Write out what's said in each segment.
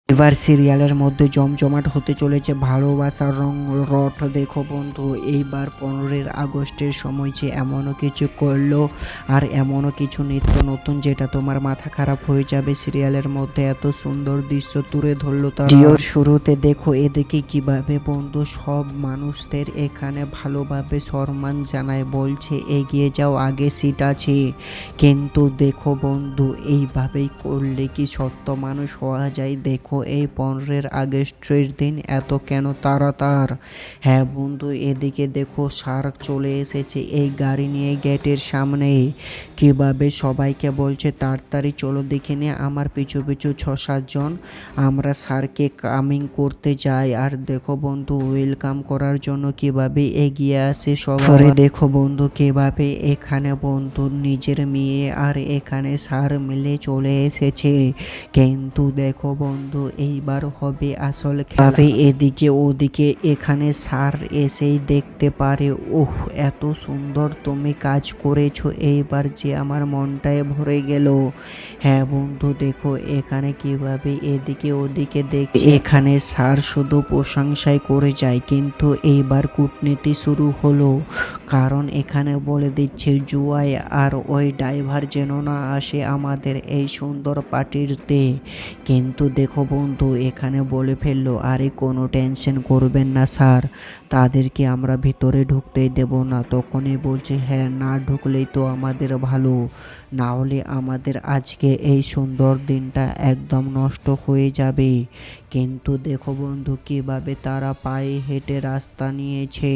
এবার সিরিয়ালের মধ্যে জমজমাট হতে চলেছে ভালোবাসার রং রট। দেখো বন্ধু, এইবার 15ই আগস্টের সময় যে এমনও কিছু করলো আর এমনও কিছু নিত্য নতুন যেটা তোমার মাথা খারাপ হয়ে যাবে। সিরিয়ালের মধ্যে এত সুন্দর দৃশ্য তুলে ধরলো তারা। ভিডিওর শুরুতে দেখো এদিকে কিভাবে বন্ধু সব মানুষদের এখানে ভালোভাবে সম্মান জানায়, বলছে এগিয়ে যাও, আগে সিট আছে। কিন্তু দেখো বন্ধু, এইভাবেই করলে কি সত্য মানুষ হওয়া যায়? দেখো এই 15ই আগস্টের দিন এত কেন তাড়াতাড়ি? হ্যাঁ বন্ধু, এদিকে দেখো শার্ক চলে এসেছে এই গাড়ি নিয়ে গেটের সামনে। কিভাবে সবাইকে বলছে তাড়াতাড়ি চলো দেখে নিয়ে, আমার পিছু পিছু 6-7 জন আমরা স্যারকে কামিং করতে যাই। আর দেখো বন্ধু, ওয়েলকাম করার জন্য কিভাবে এগিয়ে আসে সবাই। দেখো বন্ধু কিভাবে এখানে বন্ধু নিজের মেয়ে আর এখানে স্যার মিলে চলে এসেছে। কিন্তু দেখো বন্ধু, এইবার হবে আসল খেলা। এদিকে ওদিকে এখানে স্যার এসেই দেখতে পারে, ওহ এত সুন্দর তুমি কাজ করেছো, এইবার যে আমার মনটায় ভরে গেল। হ্যাঁ বন্ধু দেখো এখানে কিভাবে এদিকে ওদিকে দেখছে, এখানে স্যার শুধু প্রশংসাই করে যায়। কিন্তু এইবার কূটনীতি শুরু হলো, কারণ এখানে বলে দিচ্ছে জুয়াই আর ওই ড্রাইভার যেন না আসে আমাদের এই সুন্দর পার্টিতে। কিন্তু দেখো বন্ধু এখানে বলে ফেললো, আরে কোনো টেনশন করবেন না স্যার, তাদেরকে আমরা ভিতরে ঢুকতেই দেব না। তখনই বলছে হ্যাঁ, না ঢুকলেই তো আমাদের ভালো, না হলে আমাদের আজকে এই সুন্দর দিনটা একদম নষ্ট হয়ে যাবে। কিন্তু দেখো বন্ধু কিভাবে তারা পায়ে হেঁটে রাস্তা নিয়েছে,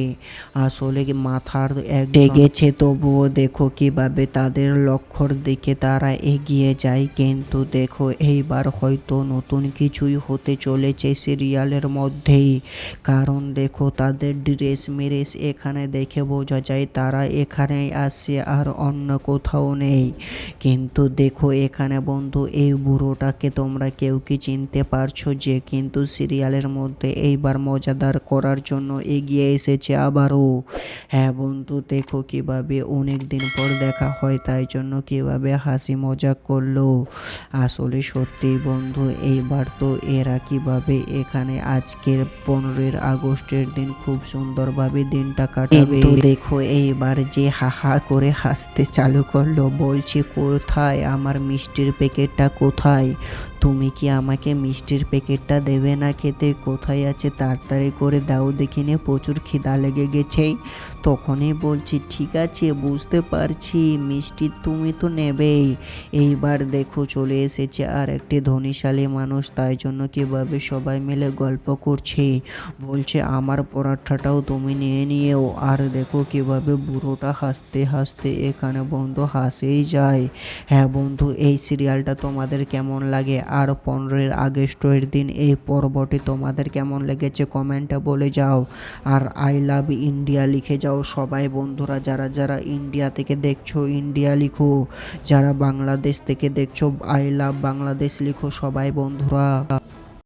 আসলে মাথার এক জেগেছে। তবুও দেখো কিভাবে তাদের লক্ষ্যর দিকে তারা এগিয়ে যায়। কিন্তু দেখো এইবার হয়তো নতুন কিছুই হতে চলেছে সিরিয়ালের মধ্যেই, কারণ দেখো তাদের ড্রেস মেরেস এখানে দেখে বোঝা যায় তারা এখানেই আসছে আর অন্য কোথাও নেই। কিন্তু দেখো এখানে বন্ধু এই বুড়োটাকে তোমরা কেউ কি চিনতে পারছো, যে কিন্তু সিরিয়ালের মধ্যে এইবার মজাদার করার জন্য এগিয়ে এসেছে আবারও। হ্যাঁ বন্ধু দেখো কিভাবে অনেক দিন পর দেখা হয়, তাই জন্য কিভাবে হাসি মজা করলো। আসলে সত্যি বন্ধু, এইবার তো এরা কিভাবে এখানে আজকের 15ই আগস্টের দিন খুব সুন্দরভাবে দিনটা কাটাবে। কিন্তু দেখো এইবার যে হাহা করে হাসতে চালু করলো, বলছে কোথায় আমার মিষ্টির প্যাকেটটা, কোথায়? তুমি কি আমাকে মিষ্টির প্যাকেটটা দেবে না খেতে? কোথায় আছে তাড়াতাড়ি করে দাও দেখিনি, প্রচুর খিদা লেগে গেছে। তখনই বলছি ঠিক আছে বুঝতে পারছি, মিষ্টি তুমি তো নেবেই। এইবার দেখো চলে এসেছে আর একটি ধনীশালী মানুষ, তাই জন্য কিভাবে সবাই মিলে গল্প করছে, বলছে আমার পরাঠাটাও তুমি নিয়ে নিও। আর দেখো কিভাবে বুড়োটা হাসতে হাসতে এখানে বন্ধু হাসেই যায়। হ্যাঁ বন্ধু, এই সিরিয়ালটা তোমাদের কেমন লাগে আর 15ই আগস্টের দিন এই পর্বটি তোমাদের কেমন লেগেছে কমেন্টে বলে যাও। আর আই লাভ ইন্ডিয়া লিখে যাও সবাই বন্ধুরা, যারা যারা ইন্ডিয়া থেকে দেখছো ইন্ডিয়া লিখো, যারা বাংলাদেশ থেকে দেখছো আই লাভ বাংলাদেশ লিখো সবাই বন্ধুরা।